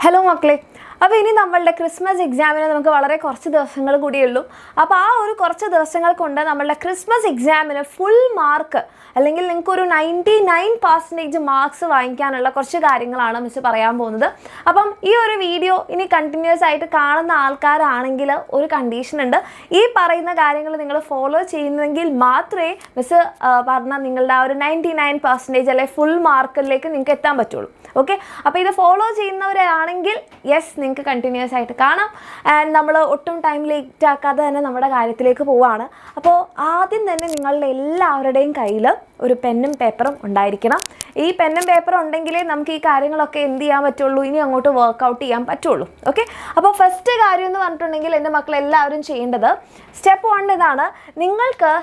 Hello മക്കളെ, അപ്പോൾ ഇനി നമ്മളുടെ ക്രിസ്മസ് എക്സാമിന് നമുക്ക് വളരെ കുറച്ച് ദിവസങ്ങൾ കൂടിയുള്ളൂ. അപ്പോൾ ആ ഒരു കുറച്ച് ദിവസങ്ങൾ കൊണ്ട് നമ്മളുടെ ക്രിസ്മസ് എക്സാമിന് ഫുൾ മാർക്ക് അല്ലെങ്കിൽ നിങ്ങൾക്കൊരു 99% മാർക്സ് വാങ്ങിക്കാനുള്ള കുറച്ച് കാര്യങ്ങളാണ് മിസ് പറയാൻ പോകുന്നത്. അപ്പം ഈ ഒരു വീഡിയോ ഇനി കണ്ടിന്യൂസ് ആയിട്ട് കാണുന്ന ആൾക്കാരാണെങ്കിൽ ഒരു കണ്ടീഷൻ ഉണ്ട്. ഈ പറയുന്ന കാര്യങ്ങൾ നിങ്ങൾ ഫോളോ ചെയ്യുന്നെങ്കിൽ മാത്രമേ മിസ് പറഞ്ഞ നിങ്ങളുടെ ആ ഒരു 99% അല്ലെങ്കിൽ ഫുൾ മാർക്കിലേക്ക് നിങ്ങൾക്ക് എത്താൻ പറ്റുള്ളൂ. ഓക്കെ, അപ്പോൾ ഇത് ഫോളോ ചെയ്യുന്നവരാണെങ്കിൽ യെസ് നിങ്ങൾക്ക് കണ്ടിന്യൂസ് ആയിട്ട് കാണാം. ആൻഡ് നമ്മൾ ഒട്ടും ടൈം ലേറ്റ് ആക്കാതെ തന്നെ നമ്മുടെ കാര്യത്തിലേക്ക് പോവുകയാണ്. അപ്പോൾ ആദ്യം തന്നെ നിങ്ങളുടെ എല്ലാവരുടെയും കയ്യിൽ ഒരു പെന്നും പേപ്പറും ഉണ്ടായിരിക്കണം. ഈ പെന്നും പേപ്പറും ഉണ്ടെങ്കിലേ നമുക്ക് ഈ കാര്യങ്ങളൊക്കെ എന്ത് ചെയ്യാൻ പറ്റുള്ളൂ, ഇനി അങ്ങോട്ട് വർക്കൗട്ട് ചെയ്യാൻ പറ്റുള്ളൂ. ഓക്കെ, അപ്പോൾ ഫസ്റ്റ് കാര്യം എന്ന് പറഞ്ഞിട്ടുണ്ടെങ്കിൽ എൻ്റെ മക്കളെല്ലാവരും ചെയ്യേണ്ടത് സ്റ്റെപ്പ് 1 ഇതാണ്. നിങ്ങൾക്ക്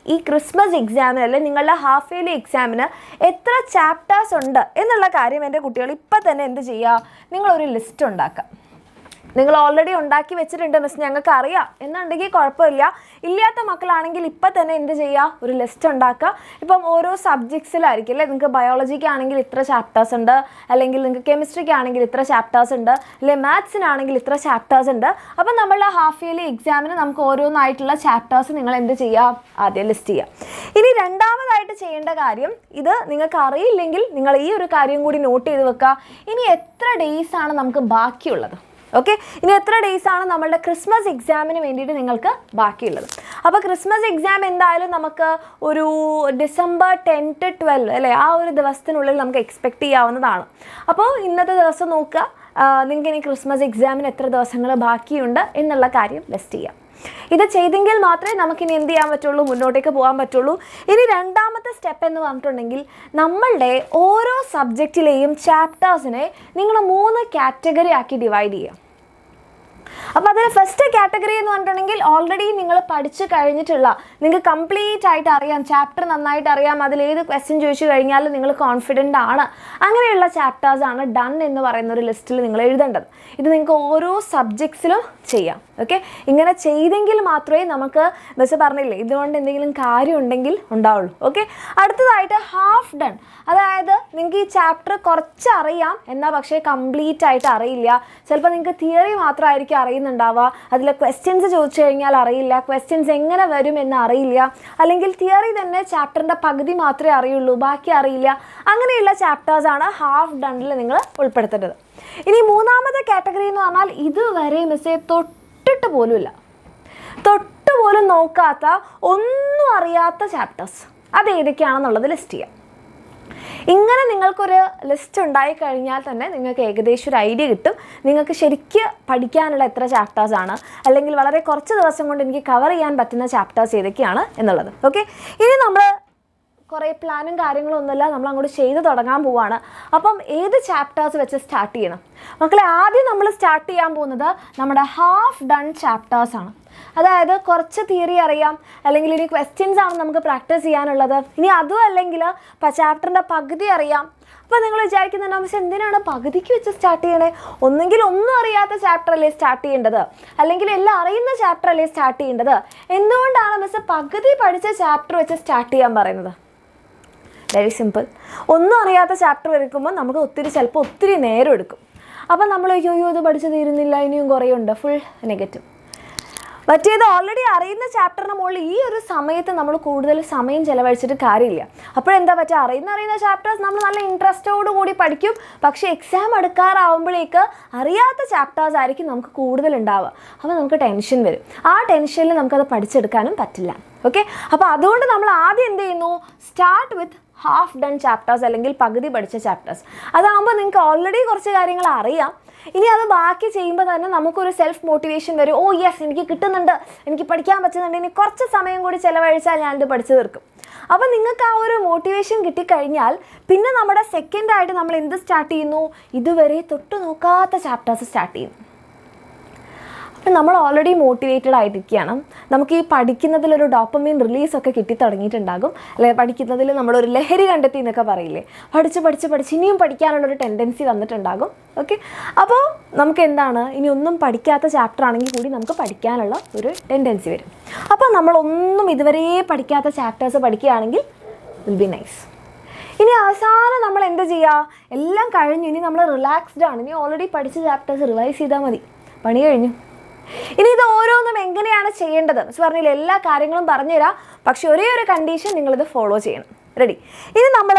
ഈ ക്രിസ്മസ് എക്സാമിന് അല്ലെങ്കിൽ നിങ്ങളുടെ ഹാഫ് ഇയർലി എക്സാമിന് എത്ര ചാപ്റ്റേഴ്സ് ഉണ്ട് എന്നുള്ള കാര്യം എൻ്റെ കുട്ടികൾ ഇപ്പം തന്നെ എന്ത് ചെയ്യുക, നിങ്ങളൊരു ലിസ്റ്റ് ഉണ്ടാക്കുക. നിങ്ങൾ ഓൾറെഡി ഉണ്ടാക്കി വെച്ചിട്ടുണ്ട് മിസ്, ഞങ്ങൾക്ക് അറിയാം എന്നുണ്ടെങ്കിൽ കുഴപ്പമില്ല. ഇല്ലാത്ത മക്കളാണെങ്കിൽ ഇപ്പം തന്നെ എന്ത് ചെയ്യുക, ഒരു ലിസ്റ്റ് ഉണ്ടാക്കുക. ഇപ്പം ഓരോ സബ്ജക്ട്സിലായിരിക്കും അല്ലേ, നിങ്ങൾക്ക് ബയോളജിക്കാണെങ്കിൽ ഇത്ര ചാപ്റ്റേഴ്സ് ഉണ്ട്, അല്ലെങ്കിൽ നിങ്ങൾക്ക് കെമിസ്ട്രിക്കാണെങ്കിൽ ഇത്ര ചാപ്റ്റേഴ്സ് ഉണ്ട്, അല്ലെങ്കിൽ മാത്സിനാണെങ്കിൽ ഇത്ര ചാപ്റ്റേഴ്സ് ഉണ്ട്. അപ്പം നമ്മളുടെ ഹാഫ് ഇയർലി എക്സാമിന് നമുക്ക് ഓരോന്നായിട്ടുള്ള ചാപ്റ്റേഴ്സ് നിങ്ങൾ എന്ത് ചെയ്യുക, ആദ്യം ലിസ്റ്റ് ചെയ്യുക. ഇനി രണ്ടാമതായിട്ട് ചെയ്യേണ്ട കാര്യം, ഇത് നിങ്ങൾക്ക് അറിയില്ലെങ്കിൽ നിങ്ങൾ ഈ ഒരു കാര്യം കൂടി നോട്ട് ചെയ്ത് വെക്കുക. ഇനി എത്ര ഡേയ്സാണ് നമുക്ക് ബാക്കിയുള്ളത്? ഓക്കെ, ഇനി എത്ര ഡേയ്സാണ് നമ്മളുടെ ക്രിസ്മസ് എക്സാമിന് വേണ്ടിയിട്ട് നിങ്ങൾക്ക് ബാക്കിയുള്ളത്? അപ്പോൾ ക്രിസ്മസ് എക്സാം എന്തായാലും നമുക്ക് ഒരു ഡിസംബർ 10 to 12 അല്ലേ, ആ ഒരു ദിവസത്തിനുള്ളിൽ നമുക്ക് എക്സ്പെക്റ്റ് ചെയ്യാവുന്നതാണ്. അപ്പോൾ ഇന്നത്തെ ദിവസം നോക്കുക, നിങ്ങൾക്ക് ഇനി ക്രിസ്മസ് എക്സാമിന് എത്ര ദിവസങ്ങൾ ബാക്കിയുണ്ട് എന്നുള്ള കാര്യം ലിസ്റ്റ് ചെയ്യാം. ഇത് ചെയ്തെങ്കിൽ മാത്രമേ നമുക്കിനി എന്ത് ചെയ്യാൻ പറ്റുള്ളൂ, മുന്നോട്ടേക്ക് പോകാൻ പറ്റുള്ളൂ. ഇനി രണ്ടാമത്തെ സ്റ്റെപ്പ് എന്ന് പറഞ്ഞിട്ടുണ്ടെങ്കിൽ നമ്മളുടെ ഓരോ സബ്ജക്റ്റിലെയും ചാപ്റ്റേഴ്സിനെ നിങ്ങൾ 3 കാറ്റഗറി ആക്കി ഡിവൈഡ് ചെയ്യുക. അപ്പോൾ അതിൽ ഫസ്റ്റ് കാറ്റഗറി എന്ന് പറഞ്ഞിട്ടുണ്ടെങ്കിൽ ഓൾറെഡി നിങ്ങൾ പഠിച്ചു കഴിഞ്ഞിട്ടുള്ള, നിങ്ങൾക്ക് കംപ്ലീറ്റ് ആയിട്ട് അറിയാം, ചാപ്റ്റർ നന്നായിട്ട് അറിയാം, അതിലേത് ക്വസ്റ്റ്യൻ ചോദിച്ചു കഴിഞ്ഞാലും നിങ്ങൾ കോൺഫിഡൻ്റ് ആണ്, അങ്ങനെയുള്ള ചാപ്റ്റേഴ്സാണ് ഡൺ എന്ന് പറയുന്ന ഒരു ലിസ്റ്റിൽ നിങ്ങൾ എഴുതേണ്ടത്. ഇത് നിങ്ങൾക്ക് ഓരോ സബ്ജക്ട്സിലും ചെയ്യാം. ഓക്കെ, ഇങ്ങനെ ചെയ്തെങ്കിൽ മാത്രമേ നമുക്ക് മിസ് പറഞ്ഞില്ലേ ഇതുകൊണ്ട് എന്തെങ്കിലും കാര്യം ഉണ്ടെങ്കിൽ ഉണ്ടാവുള്ളൂ. ഓക്കെ, അടുത്തതായിട്ട് ഹാഫ് ഡൺ, അതായത് നിങ്ങൾക്ക് ഈ ചാപ്റ്റർ കുറച്ച് അറിയാം എന്നാൽ പക്ഷേ കംപ്ലീറ്റ് ആയിട്ട് അറിയില്ല. ചിലപ്പോൾ നിങ്ങൾക്ക് തിയറി മാത്രമായിരിക്കും അറിയുന്നുണ്ടാവുക, അതിലെ ക്വസ്റ്റ്യൻസ് ചോദിച്ചു കഴിഞ്ഞാൽ അറിയില്ല, ക്വസ്റ്റ്യൻസ് എങ്ങനെ വരും എന്ന് അറിയില്ല, അല്ലെങ്കിൽ തിയറി തന്നെ ചാപ്റ്ററിൻ്റെ പകുതി മാത്രമേ അറിയുള്ളൂ, ബാക്കി അറിയില്ല. അങ്ങനെയുള്ള ചാപ്റ്റേഴ്സാണ് ഹാഫ് ഡണ്ണിൽ നിങ്ങൾ ഉൾപ്പെടുത്തേണ്ടത്. ഇനി മൂന്നാമത്തെ കാറ്റഗറി എന്ന് പറഞ്ഞാൽ ഇതുവരെ മിസ്സേ തൊട്ടിട്ട് പോലും നോക്കാത്ത, ഒന്നും അറിയാത്ത ചാപ്റ്റേഴ്സ്, അത് ഏതൊക്കെയാണെന്നുള്ളത് ലിസ്റ്റ് ചെയ്യാം. ഇങ്ങനെ നിങ്ങൾക്കൊരു ലിസ്റ്റ് ഉണ്ടായി കഴിഞ്ഞാൽ തന്നെ നിങ്ങൾക്ക് ഏകദേശം ഒരു ഐഡിയ കിട്ടും നിങ്ങൾക്ക് ശരിക്കും പഠിക്കാനുള്ള എത്ര ചാപ്റ്റേഴ്സാണ്, അല്ലെങ്കിൽ വളരെ കുറച്ച് ദിവസം കൊണ്ട് എനിക്ക് കവർ ചെയ്യാൻ പറ്റുന്ന ചാപ്റ്റേഴ്സ് ഏതൊക്കെയാണ് എന്നുള്ളത്. ഓക്കെ, ഇനി നമ്മൾ കുറേ പ്ലാനും കാര്യങ്ങളും ഒന്നുമില്ല, നമ്മൾ അങ്ങോട്ട് ചെയ്ത് തുടങ്ങാൻ പോവുകയാണ്. അപ്പം ഏത് ചാപ്റ്റേഴ്സ് വെച്ച് സ്റ്റാർട്ട് ചെയ്യണം മക്കളെ? ആദ്യം നമ്മൾ സ്റ്റാർട്ട് ചെയ്യാൻ പോകുന്നത് നമ്മുടെ ഹാഫ് ഡൺ ചാപ്റ്റേഴ്സാണ്. അതായത് കുറച്ച് തിയറി അറിയാം, അല്ലെങ്കിൽ ഇനി ക്വസ്റ്റ്യൻസ് ആണ് നമുക്ക് പ്രാക്ടീസ് ചെയ്യാനുള്ളത്. ഇനി അതും അല്ലെങ്കിൽ ചാപ്റ്ററിൻ്റെ പകുതി അറിയാം. അപ്പോൾ നിങ്ങൾ വിചാരിക്കുന്നുണ്ടാവും പക്ഷേ എന്തിനാണ് പകുതിക്ക് വെച്ച് സ്റ്റാർട്ട് ചെയ്യണേ? ഒന്നെങ്കിൽ ഒന്നും അറിയാത്ത ചാപ്റ്റർ അല്ലേ സ്റ്റാർട്ട് ചെയ്യേണ്ടത്, അല്ലെങ്കിൽ എല്ലാം അറിയുന്ന ചാപ്റ്റർ അല്ലേ സ്റ്റാർട്ട് ചെയ്യേണ്ടത്? എന്തുകൊണ്ടാണ് മിസ് പകുതി പഠിച്ച ചാപ്റ്റർ വെച്ച് സ്റ്റാർട്ട് ചെയ്യാൻ പറയുന്നത്? Very simple. ഒന്നും അറിയാത്ത ചാപ്റ്റർ എടുക്കുമ്പോൾ നമുക്ക് ചിലപ്പോൾ ഒത്തിരി നേരം എടുക്കും. അപ്പം നമ്മൾ അയ്യോ ഇത് പഠിച്ചു തീരുന്നില്ല, ഇനിയും കുറേ ഉണ്ട്, ഫുൾ നെഗറ്റീവ്. മറ്റേത് ഓൾറെഡി അറിയുന്ന ചാപ്റ്ററിന് മുകളിൽ ഈ ഒരു സമയത്ത് നമ്മൾ കൂടുതൽ സമയം ചിലവഴിച്ചിട്ട് കാര്യമില്ല. അപ്പോഴെന്താ പറ്റുക, അറിയുന്ന ചാപ്റ്റേഴ്സ് നമ്മൾ നല്ല ഇൻട്രസ്റ്റോടു കൂടി പഠിക്കും, പക്ഷേ എക്സാം എടുക്കാറാവുമ്പോഴേക്ക് അറിയാത്ത ചാപ്റ്റേഴ്സ് ആയിരിക്കും നമുക്ക് കൂടുതൽ ഉണ്ടാവുക. അപ്പോൾ നമുക്ക് ടെൻഷൻ വരും. ആ ടെൻഷനിൽ നമുക്കത് പഠിച്ചെടുക്കാനും പറ്റില്ല. ഓക്കെ, അപ്പോൾ അതുകൊണ്ട് നമ്മൾ ആദ്യം എന്ത് ചെയ്യുന്നു, start with half done chapters, അല്ലെങ്കിൽ പകുതി പഠിച്ച ചാപ്റ്റേഴ്സ്. അതാകുമ്പോൾ നിങ്ങൾക്ക് ഓൾറെഡി കുറച്ച് കാര്യങ്ങൾ അറിയാം. ഇനി അത് ബാക്കി ചെയ്യുമ്പോൾ തന്നെ നമുക്കൊരു സെൽഫ് മോട്ടിവേഷൻ വരും. ഓ യെസ്, എനിക്ക് കിട്ടുന്നുണ്ട്, എനിക്ക് പഠിക്കാൻ പറ്റുന്നുണ്ട്, ഇനി കുറച്ച് സമയം കൂടി ചിലവഴിച്ചാൽ ഞാനിത് പഠിച്ചു തീർക്കും. അപ്പോൾ നിങ്ങൾക്ക് ആ ഒരു മോട്ടിവേഷൻ കിട്ടിക്കഴിഞ്ഞാൽ പിന്നെ നമ്മുടെ സെക്കൻഡായിട്ട് നമ്മൾ എന്ത് സ്റ്റാർട്ട് ചെയ്യുന്നു, ഇതുവരെ തൊട്ട് നോക്കാത്ത ചാപ്റ്റേഴ്സ് സ്റ്റാർട്ട് ചെയ്യുന്നു. അപ്പം നമ്മൾ ഓൾറെഡി മോട്ടിവേറ്റഡ് ആയിട്ടിരിക്കുകയാണ്. നമുക്ക് ഈ പഠിക്കുന്നതിലൊരു ഡോപ്പമൈൻ റിലീസൊക്കെ കിട്ടി തുടങ്ങിയിട്ടുണ്ടാകും, അല്ലെങ്കിൽ പഠിക്കുന്നതിൽ നമ്മളൊരു ലഹരി കണ്ടെത്തി എന്നൊക്കെ പറയില്ലേ, പഠിച്ച് ഇനിയും പഠിക്കാനുള്ളൊരു ടെൻഡൻസി വന്നിട്ടുണ്ടാകും. ഓക്കെ, അപ്പോൾ നമുക്ക് എന്താണ്, ഇനി ഒന്നും പഠിക്കാത്ത ചാപ്റ്റർ ആണെങ്കിൽ കൂടി നമുക്ക് പഠിക്കാനുള്ള ഒരു ടെൻഡൻസി വരും. അപ്പോൾ നമ്മളൊന്നും ഇതുവരെ പഠിക്കാത്ത ചാപ്റ്റേഴ്സ് പഠിക്കുകയാണെങ്കിൽ വിൽ ബി നൈസ്. ഇനി അവസാനം നമ്മൾ എന്ത് ചെയ്യുക? എല്ലാം കഴിഞ്ഞു, ഇനി നമ്മൾ റിലാക്സ്ഡ് ആണ്. ഇനി ഓൾറെഡി പഠിച്ച ചാപ്റ്റേഴ്സ് റിവൈസ് ചെയ്താൽ മതി, പണി കഴിഞ്ഞു. ഇനി ഇത് ഓരോന്നും എങ്ങനെയാണ് ചെയ്യേണ്ടത് മിസ് പറഞ്ഞില്ല, എല്ലാ കാര്യങ്ങളും പറഞ്ഞുതരാം. പക്ഷെ ഒരേ ഒരു കണ്ടീഷൻ, നിങ്ങളിത് ഫോളോ ചെയ്യണം. റെഡി? ഇനി നമ്മൾ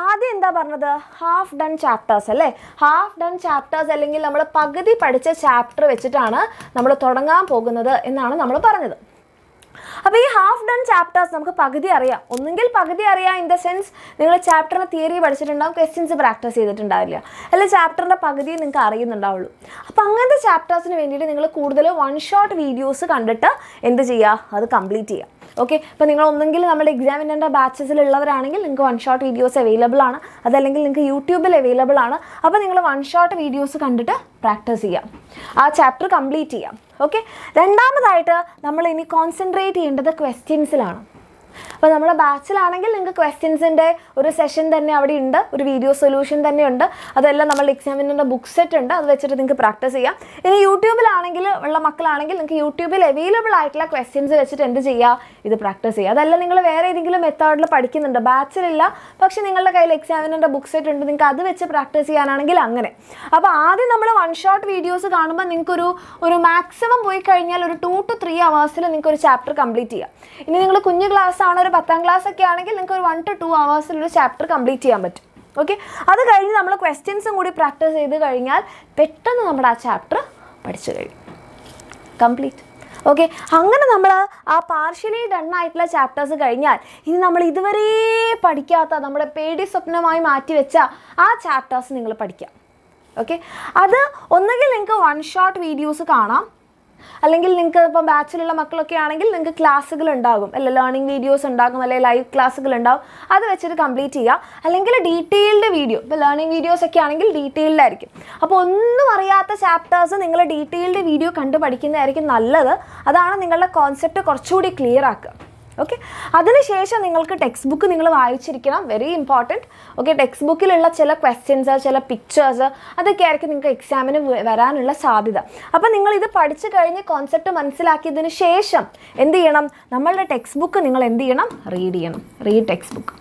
ആദ്യം എന്താ പറഞ്ഞത്? ഹാഫ് ഡൺ ചാപ്റ്റേഴ്സ് അല്ലേ? ഹാഫ് ഡൺ ചാപ്റ്റേഴ്സ് അല്ലെങ്കിൽ നമ്മൾ പകുതി പഠിച്ച ചാപ്റ്റർ വെച്ചിട്ടാണ് നമ്മൾ തുടങ്ങാൻ പോകുന്നത് എന്നാണ് നമ്മൾ പറഞ്ഞത്. അപ്പോൾ ഈ ഹാഫ് ഡൺ ചാപ്റ്റേഴ്സ് നമുക്ക് പകുതി അറിയാം. ഒന്നുകിൽ പകുതി അറിയാം ഇൻ ദ സെൻസ് നിങ്ങൾ ചാപ്റ്ററിൻ്റെ തിയറി പഠിച്ചിട്ടുണ്ടാവും, ക്വസ്റ്റ്യൻസ് പ്രാക്ടീസ് ചെയ്തിട്ടുണ്ടാവില്ല, അല്ലെങ്കിൽ ചാപ്റ്ററിൻ്റെ പകുതി നിങ്ങൾക്ക് അറിയുന്നുണ്ടാവുള്ളൂ. അപ്പോൾ അങ്ങനത്തെ ചാപ്റ്റേഴ്സിന് വേണ്ടിയിട്ട് നിങ്ങൾ കൂടുതൽ വൺ ഷോട്ട് വീഡിയോസ് കണ്ടിട്ട് എന്ത് ചെയ്യുക? അത് കംപ്ലീറ്റ് ചെയ്യുക. ഓക്കെ, ഇപ്പോൾ നിങ്ങൾ ഒന്നെങ്കിൽ നമ്മുടെ എക്സാമിനറിൻ്റെ ബാച്ചസിലുള്ളവരാണെങ്കിൽ നിങ്ങൾക്ക് വൺ ഷോട്ട് വീഡിയോസ് അവൈലബിൾ ആണ്, അതല്ലെങ്കിൽ നിങ്ങൾക്ക് യൂട്യൂബിൽ അവൈലബിൾ ആണ്. അപ്പോൾ നിങ്ങൾ വൺ ഷോട്ട് വീഡിയോസ് കണ്ടിട്ട് പ്രാക്ടീസ് ചെയ്യാം, ആ ചാപ്റ്റർ കംപ്ലീറ്റ് ചെയ്യാം. ഓക്കെ, രണ്ടാമതായിട്ട് നമ്മൾ ഇനി കോൺസെൻട്രേറ്റ് ചെയ്യേണ്ടത് ക്വസ്റ്റ്യൻസിലാണ്. അപ്പോൾ നമ്മുടെ ബാച്ചിലാണെങ്കിൽ നിങ്ങൾക്ക് ക്വസ്റ്റ്യൻസിൻ്റെ ഒരു സെഷൻ തന്നെ അവിടെ ഉണ്ട്, ഒരു വീഡിയോ സൊല്യൂഷൻ തന്നെ ഉണ്ട്. അതെല്ലാം നമ്മളുടെ എക്സാമിനറിൻ്റെ ബുക്ക് സെറ്റ് ഉണ്ട്, അത് വെച്ചിട്ട് നിങ്ങൾക്ക് പ്രാക്ടീസ് ചെയ്യാം. ഇനി യൂട്യൂബിലാണെങ്കിൽ ഉള്ള മക്കളാണെങ്കിൽ നിങ്ങൾക്ക് യൂട്യൂബിൽ അവൈലബിൾ ആയിട്ടുള്ള ക്വസ്റ്റ്യൻസ് വെച്ചിട്ട് എന്ത് ചെയ്യുക? ഇത് പ്രാക്ടീസ് ചെയ്യുക. അതല്ല നിങ്ങൾ വേറെ ഏതെങ്കിലും മെത്തേഡിൽ പഠിക്കുന്നുണ്ട്, ബാച്ചിലില്ല, പക്ഷേ നിങ്ങളുടെ കയ്യിൽ എക്സാമിനറിൻ്റെ ബുക്ക് സെറ്റ് ഉണ്ട്, നിങ്ങൾക്ക് അത് വെച്ച് പ്രാക്ടീസ് ചെയ്യാനാണെങ്കിൽ അങ്ങനെ. അപ്പോൾ ആദ്യം നമ്മൾ വൺ ഷോട്ട് വീഡിയോസ് കാണുമ്പോൾ നിങ്ങൾക്കൊരു മാക്സിമം പോയി കഴിഞ്ഞാൽ ഒരു 2 to 3 hours നിങ്ങൾക്ക് ഒരു ചാപ്റ്റർ കംപ്ലീറ്റ് ചെയ്യാം. ഇനി നിങ്ങൾ കുഞ്ഞു ക്ലാസ് ആണ്, ഒരു 10ാം ക്ലാസ് ഒക്കെ ആണെങ്കിൽ നിങ്ങൾക്ക് ഒരു 1 to 2 hours ഒരു ചാപ്റ്റർ കംപ്ലീറ്റ് ചെയ്യാൻ പറ്റും. ഓക്കെ, അത് കഴിഞ്ഞ് നമ്മൾ ക്വസ്റ്റ്യൻസും കൂടി പ്രാക്ടീസ് ചെയ്ത് കഴിഞ്ഞാൽ പെട്ടെന്ന് നമ്മുടെ ആ ചാപ്റ്റർ പഠിച്ചു കഴിയും, കംപ്ലീറ്റ്. ഓക്കെ, അങ്ങനെ നമ്മൾ ആ പാർഷ്യലി ഡൺ ആയിട്ടുള്ള ചാപ്റ്റേഴ്സ് കഴിഞ്ഞാൽ ഇനി നമ്മൾ ഇതുവരെ പഠിക്കാത്ത, നമ്മുടെ പേടി സ്വപ്നമായി മാറ്റി വെച്ച ആ ചാപ്റ്റേഴ്സ് നിങ്ങൾ പഠിക്കാം. ഓക്കെ, അത് ഒന്നുകിൽ നിങ്ങൾക്ക് വൺ ഷോട്ട് വീഡിയോസ് കാണാം, അല്ലെങ്കിൽ നിങ്ങൾക്ക് ഇപ്പം ബാച്ചിലുള്ള മക്കളൊക്കെ ആണെങ്കിൽ നിങ്ങൾക്ക് ക്ലാസ്സുകൾ ഉണ്ടാകും, അല്ലെ ലേണിംഗ് വീഡിയോസ് ഉണ്ടാകും, അല്ലെങ്കിൽ ലൈവ് ക്ലാസ്സുകൾ ഉണ്ടാകും, അത് വെച്ചിട്ട് കംപ്ലീറ്റ് ചെയ്യുക. അല്ലെങ്കിൽ ഡീറ്റെയിൽഡ് വീഡിയോ, ഇപ്പോൾ ലേണിംഗ് വീഡിയോസ് ഒക്കെ ആണെങ്കിൽ ഡീറ്റെയിൽഡ് ആയിരിക്കും. അപ്പോൾ ഒന്നും അറിയാത്ത ചാപ്റ്റേഴ്സ് നിങ്ങൾ ഡീറ്റെയിൽഡ് വീഡിയോ കണ്ട് പഠിക്കുന്നതായിരിക്കും നല്ലത്. അതാണ് നിങ്ങളുടെ കോൺസെപ്റ്റ് കുറച്ചുകൂടി ക്ലിയർ ആക്കുക. ഓക്കെ, അതിനുശേഷം നിങ്ങൾക്ക് ടെക്സ്റ്റ് ബുക്ക് നിങ്ങൾ വായിച്ചിരിക്കണം, വെരി ഇമ്പോർട്ടൻറ്റ്. ഓക്കെ, ടെക്സ്റ്റ് ബുക്കിലുള്ള ചില ക്വസ്റ്റ്യൻസ്, ചില പിക്ചേഴ്സ്, അതൊക്കെ ആയിരിക്കും നിങ്ങൾക്ക് എക്സാമിന് വരാനുള്ള സാധ്യത. അപ്പോൾ നിങ്ങളിത് പഠിച്ചു കഴിഞ്ഞ് കോൺസെപ്റ്റ് മനസ്സിലാക്കിയതിന് ശേഷം എന്ത് ചെയ്യണം? നമ്മളുടെ ടെക്സ്റ്റ് ബുക്ക് നിങ്ങൾ എന്ത് ചെയ്യണം? റീഡ് ചെയ്യണം, റീഡ് ടെക്സ്റ്റ് ബുക്ക്.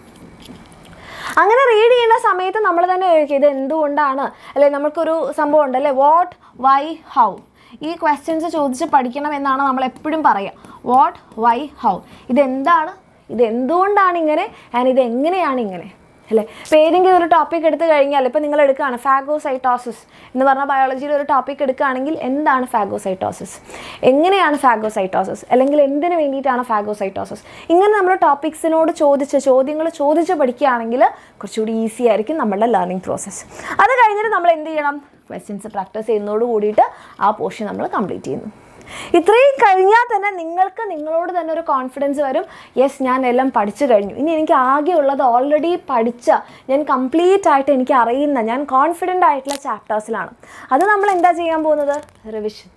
അങ്ങനെ റീഡ് ചെയ്യുന്ന സമയത്ത് നമ്മൾ തന്നെ ചോദിക്കും ഇത് എന്തുകൊണ്ടാണ്, അല്ലെ നമുക്കൊരു സംഭവം ഉണ്ടല്ലേ, വാട്ട്, വൈ, ഹൗ. ഈ ക്വസ്റ്റ്യൻസ് ചോദിച്ച് പഠിക്കണം എന്നാണ് നമ്മൾ എപ്പോഴും പറയുക. What, why, how. ഇതെന്താണ്, ഇതെന്തുകൊണ്ടാണ് ഇങ്ങനെ, ആൻഡ് ഇതെങ്ങനെയാണ് ഇങ്ങനെ, അല്ലേ? ഇപ്പോൾ ഏതെങ്കിലും ഒരു ടോപ്പിക് എടുത്തു കഴിഞ്ഞാൽ, ഇപ്പോൾ നിങ്ങൾ എടുക്കുകയാണ് ഫാഗോസൈറ്റോസിസ് എന്ന് പറഞ്ഞാൽ ബയോളജിയിൽ ഒരു ടോപ്പിക് എടുക്കുകയാണെങ്കിൽ എന്താണ് ഫാഗോസൈറ്റോസിസ്, എങ്ങനെയാണ് ഫാഗോസൈറ്റോസിസ്, അല്ലെങ്കിൽ എന്തിനു വേണ്ടിയിട്ടാണ് ഫാഗോസൈറ്റോസിസ്, ഇങ്ങനെ നമ്മൾ ടോപ്പിക്സിനോട് ചോദ്യങ്ങൾ ചോദിച്ച് പഠിക്കുകയാണെങ്കിൽ കുറച്ചുകൂടി ഈസി ആയിരിക്കും നമ്മളുടെ ലേണിംഗ് പ്രോസസ്സ്. അത് കഴിഞ്ഞിട്ട് നമ്മൾ എന്ത് ചെയ്യണം? ക്വസ്റ്റ്യൻസ് പ്രാക്ടീസ് ചെയ്യുന്നതോട് കൂടിയിട്ട് ആ പോർഷൻ നമ്മൾ കംപ്ലീറ്റ് ചെയ്യുന്നു. ഇത്രയും കഴിഞ്ഞാൽ തന്നെ നിങ്ങൾക്ക് നിങ്ങളോട് തന്നെ ഒരു കോൺഫിഡൻസ് വരും, യെസ് ഞാൻ എല്ലാം പഠിച്ചു കഴിഞ്ഞു, ഇനി എനിക്ക് ആകെയുള്ളത് ഓൾറെഡി പഠിച്ച, ഞാൻ കംപ്ലീറ്റ് ആയിട്ട് എനിക്ക് അറിയുന്ന, ഞാൻ കോൺഫിഡൻ്റ് ആയിട്ടുള്ള ചാപ്റ്റേഴ്സിലാണ്. അത് നമ്മൾ എന്താ ചെയ്യാൻ പോകുന്നത്? റിവിഷൻ.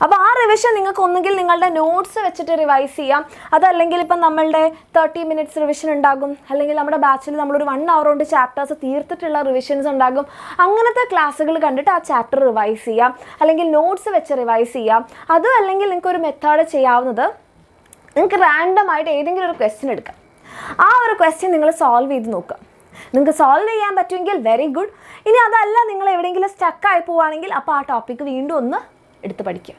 അപ്പോൾ ആ റിവിഷൻ നിങ്ങൾക്ക് ഒന്നുകിൽ നിങ്ങളുടെ നോട്ട്സ് വെച്ചിട്ട് റിവൈസ് ചെയ്യാം, അതല്ലെങ്കിൽ ഇപ്പം നമ്മളുടെ 30 minutes റിവിഷൻ ഉണ്ടാകും, അല്ലെങ്കിൽ നമ്മുടെ ബാച്ചിൽ നമ്മളൊരു 1 hour കൊണ്ട് ചാപ്റ്റേഴ്സ് തീർത്തിട്ടുള്ള റിവിഷൻസ് ഉണ്ടാകും. അങ്ങനത്തെ ക്ലാസ്സുകൾ കണ്ടിട്ട് ആ ചാപ്റ്റർ റിവൈസ് ചെയ്യാം, അല്ലെങ്കിൽ നോട്ട്സ് വെച്ച് റിവൈസ് ചെയ്യാം. അതും അല്ലെങ്കിൽ നിങ്ങൾക്കൊരു മെത്തേഡ് ചെയ്യാവുന്നത്, നിങ്ങൾക്ക് റാൻഡമായിട്ട് ഏതെങ്കിലും ഒരു ക്വസ്റ്റ്യൻ എടുക്കാം, ആ ഒരു ക്വസ്റ്റ്യൻ നിങ്ങൾ സോൾവ് ചെയ്ത് നോക്കുക. നിങ്ങൾക്ക് സോൾവ് ചെയ്യാൻ പറ്റുമെങ്കിൽ വെരി ഗുഡ്. ഇനി അതല്ല, നിങ്ങൾ എവിടെയെങ്കിലും സ്റ്റക്കായി പോവുകയാണെങ്കിൽ അപ്പോൾ ആ ടോപ്പിക്ക് വീണ്ടും ഒന്ന് എടുത്ത് പഠിക്കുക.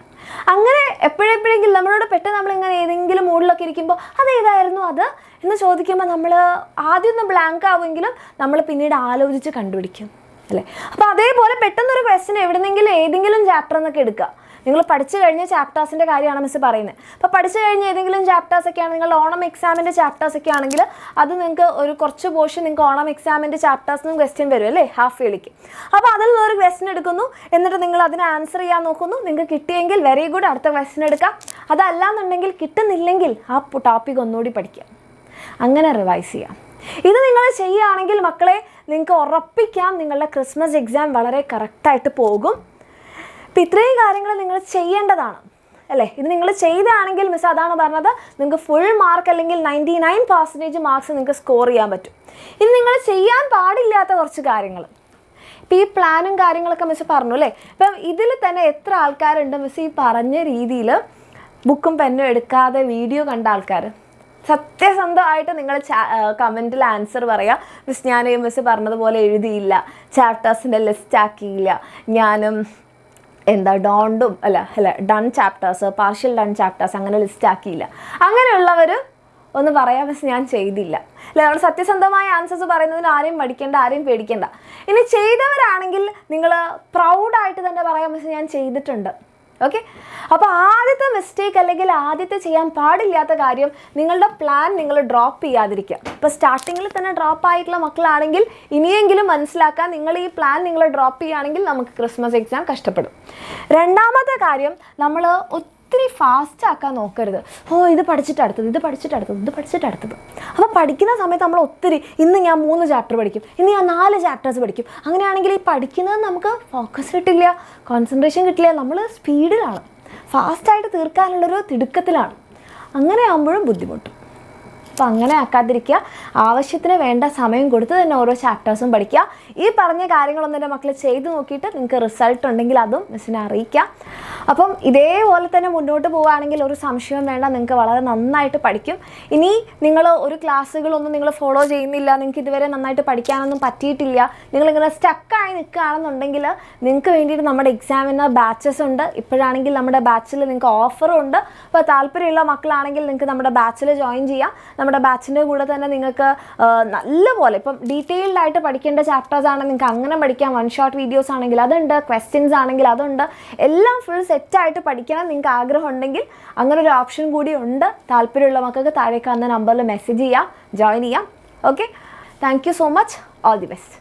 അങ്ങനെ എപ്പോഴെപ്പോഴെങ്കിലും നമ്മളോട് പെട്ടെന്ന് നമ്മളിങ്ങനെ ഏതെങ്കിലും മൂഡിലൊക്കെ ഇരിക്കുമ്പോൾ അതേതായിരുന്നു അത് എന്ന് ചോദിക്കുമ്പോൾ നമ്മൾ ആദ്യം ഒന്ന് ബ്ലാങ്ക് ആവുമെങ്കിലും നമ്മൾ പിന്നീട് ആലോചിച്ച് കണ്ടുപിടിക്കും, അല്ലേ? അപ്പോൾ അതേപോലെ പെട്ടെന്നൊരു ക്വസ്റ്റ്യൻ എവിടെന്നെങ്കിലും ഏതെങ്കിലും ചാപ്റ്റർ എന്നൊക്കെ എടുക്കുക. നിങ്ങൾ പഠിച്ചു കഴിഞ്ഞ ചാപ്റ്റേഴ്സിൻ്റെ കാര്യമാണ് മിസ് പറയുന്നത്. അപ്പോൾ പഠിച്ചു കഴിഞ്ഞ ഏതെങ്കിലും ചാപ്റ്റേഴ്സൊക്കെ ആണ്, നിങ്ങളുടെ ഓണം എക്സാമിൻ്റെ ചാപ്റ്റേഴ്സൊക്കെ ആണെങ്കിൽ അത് നിങ്ങൾക്ക് ഒരു കുറച്ച് പോർഷൻ നിങ്ങൾക്ക് ഓണം എക്സാമിൻ്റെ ചാപ്റ്റേഴ്സിനും ക്വസ്റ്റ്യൻ വരും, അല്ലേ, ഹാഫ് ഇയർലിക്ക്. അപ്പോൾ അതിൽ നിന്നൊരു ക്വസ്റ്റ്യൻ എടുക്കുന്നു, എന്നിട്ട് നിങ്ങൾ അതിന് ആൻസർ ചെയ്യാൻ നോക്കുന്നു. നിങ്ങൾക്ക് കിട്ടിയെങ്കിൽ വെരി ഗുഡ്, അടുത്ത ക്വസ്റ്റ്യൻ എടുക്കാം. അതല്ലാന്നുണ്ടെങ്കിൽ കിട്ടുന്നില്ലെങ്കിൽ ആ ടോപ്പിക് ഒന്നുകൂടി പഠിക്കുക, അങ്ങനെ റിവൈസ് ചെയ്യാം. ഇത് നിങ്ങൾ ചെയ്യുകയാണെങ്കിൽ മക്കളെ നിങ്ങൾക്ക് ഉറപ്പിക്കാം നിങ്ങളുടെ ക്രിസ്മസ് എക്സാം വളരെ കറക്റ്റായിട്ട് പോകും. അപ്പോൾ ഇത്രയും കാര്യങ്ങൾ നിങ്ങൾ ചെയ്യേണ്ടതാണ്, അല്ലേ? ഇത് നിങ്ങൾ ചെയ്താണെങ്കിൽ മിസ് അതാണ് പറഞ്ഞത്, നിങ്ങൾക്ക് ഫുൾ മാർക്ക് അല്ലെങ്കിൽ 99% മാർക്സ് നിങ്ങൾക്ക് സ്കോർ ചെയ്യാൻ പറ്റും. ഇനി നിങ്ങൾ ചെയ്യാൻ പാടില്ലാത്ത കുറച്ച് കാര്യങ്ങൾ, ഇപ്പോൾ ഈ പ്ലാനും കാര്യങ്ങളൊക്കെ മിസ് പറഞ്ഞു, അല്ലേ? ഇപ്പം ഇതിൽ തന്നെ എത്ര ആൾക്കാരുണ്ട് മിസ് ഈ പറഞ്ഞ രീതിയിൽ ബുക്കും പെന്നും എടുക്കാതെ വീഡിയോ കണ്ട ആൾക്കാർ? സത്യസന്ധമായിട്ട് നിങ്ങൾ കമൻറ്റിൽ ആൻസർ പറയുക. മിസ് ഞാൻ മിസ് പറഞ്ഞതുപോലെ എഴുതിയില്ല, ചാപ്റ്റേഴ്സിൻ്റെ ലിസ്റ്റ് ആക്കിയില്ല, ഞാനും done chapters, partial done chapters അങ്ങനെ ലിസ്റ്റ് ആക്കിയില്ല. അങ്ങനെയുള്ളവർ ഒന്ന് പറയാം മിസ് ഞാൻ ചെയ്തില്ല. അല്ലെ, നമ്മൾ സത്യസന്ധമായ ആൻസേഴ്സ് പറയുന്നതിന് ആരെയും മടിക്കേണ്ട, ആരെയും പേടിക്കേണ്ട. ഇനി ചെയ്തവരാണെങ്കിൽ നിങ്ങൾ പ്രൗഡായിട്ട് തന്നെ പറയാം മിസ് ഞാൻ ചെയ്തിട്ടുണ്ട്. ഓക്കെ, അപ്പോൾ ആദ്യത്തെ മിസ്റ്റേക്ക് അല്ലെങ്കിൽ ആദ്യത്തെ ചെയ്യാൻ പാടില്ലാത്ത കാര്യം നിങ്ങളുടെ പ്ലാൻ നിങ്ങൾ ഡ്രോപ്പ് ചെയ്യാതിരിക്കുക. ഇപ്പോൾ സ്റ്റാർട്ടിങ്ങിൽ തന്നെ ഡ്രോപ്പ് ആയിട്ടുള്ള മക്കളാണെങ്കിൽ ഇനിയെങ്കിലും മനസ്സിലാക്കാൻ, നിങ്ങൾ ഈ പ്ലാൻ നിങ്ങൾ ഡ്രോപ്പ് ചെയ്യുകയാണെങ്കിൽ നമുക്ക് ക്രിസ്മസ് എക്സാം കഷ്ടപ്പെടും. രണ്ടാമത്തെ കാര്യം, നമ്മൾ ഒത്തിരി ഫാസ്റ്റ് ആക്കാൻ നോക്കരുത്. ഇത് പഠിച്ചിട്ട് അടുത്തത്. അപ്പോൾ പഠിക്കുന്ന സമയത്ത് നമ്മൾ ഒത്തിരി, ഇന്ന് ഞാൻ 3 ചാപ്റ്റർ പഠിക്കും, ഇന്ന് ഞാൻ 4 ചാപ്റ്റേഴ്സ് പഠിക്കും. അങ്ങനെയാണെങ്കിൽ ഈ പഠിക്കുന്നത് നമുക്ക് ഫോക്കസ് കിട്ടില്ല, കോൺസെൻട്രേഷൻ കിട്ടില്ല, നമ്മൾ സ്പീഡിലാണ്, ഫാസ്റ്റായിട്ട് തീർക്കാനുള്ളൊരു തിടുക്കത്തിലാണ്. അങ്ങനെ ആകുമ്പോഴും ബുദ്ധിമുട്ടും. അപ്പോൾ അങ്ങനെ ആക്കാതിരിക്കുക. ആവശ്യത്തിന് വേണ്ട സമയം കൊടുത്ത് തന്നെ ഓരോ ചാപ്റ്റേഴ്സും പഠിക്കുക. ഈ പറഞ്ഞ കാര്യങ്ങളൊന്നും എൻ്റെ മക്കൾ ചെയ്ത് നോക്കിയിട്ട് നിങ്ങൾക്ക് റിസൾട്ട് ഉണ്ടെങ്കിൽ അതും മിസ്സിനെ അറിയിക്കുക. അപ്പം ഇതേപോലെ തന്നെ മുന്നോട്ട് പോവുകയാണെങ്കിൽ ഒരു സംശയവും വേണ്ട, നിങ്ങൾക്ക് വളരെ നന്നായിട്ട് പഠിക്കും. ഇനി നിങ്ങൾ ഒരു ക്ലാസ്സുകളൊന്നും നിങ്ങൾ ഫോളോ ചെയ്യുന്നില്ല, നിങ്ങൾക്ക് ഇതുവരെ നന്നായിട്ട് പഠിക്കാനൊന്നും പറ്റിയിട്ടില്ല, നിങ്ങളിങ്ങനെ സ്റ്റക്കായി നിൽക്കുകയാണെന്നുണ്ടെങ്കിൽ നിങ്ങൾക്ക് വേണ്ടിയിട്ട് നമ്മുടെ എക്സാമിന് ബാച്ചസ് ഉണ്ട്. ഇപ്പോഴാണെങ്കിൽ നമ്മുടെ ബാച്ചിൽ നിങ്ങൾക്ക് ഓഫറും ഉണ്ട്. അപ്പോൾ താല്പര്യമുള്ള മക്കളാണെങ്കിൽ നിങ്ങൾക്ക് നമ്മുടെ ബാച്ചിൽ ജോയിൻ ചെയ്യാം. നമ്മുടെ ബാച്ചിൻ്റെ കൂടെ തന്നെ നിങ്ങൾക്ക് നല്ലപോലെ ഇപ്പം ഡീറ്റെയിൽഡായിട്ട് പഠിക്കേണ്ട ചാപ്റ്റേഴ്സ് ആണെങ്കിൽ നിങ്ങൾക്ക് അങ്ങനെ പഠിക്കാം. 1 ഷോട്ട് വീഡിയോസ് ആണെങ്കിൽ അതുണ്ട്, ക്വസ്റ്റ്യൻസ് ആണെങ്കിൽ അതുണ്ട്. എല്ലാം ഫുൾ സെറ്റായിട്ട് പഠിക്കണം നിങ്ങൾക്ക് ആഗ്രഹം ഉണ്ടെങ്കിൽ അങ്ങനെ ഒരു ഓപ്ഷൻ കൂടി ഉണ്ട്. താല്പര്യമുള്ള മക്കൾക്ക് താഴെ കാണുന്ന നമ്പറിൽ മെസ്സേജ് ചെയ്യാം, ജോയിൻ ചെയ്യാം. Okay, thank you so much. All the best.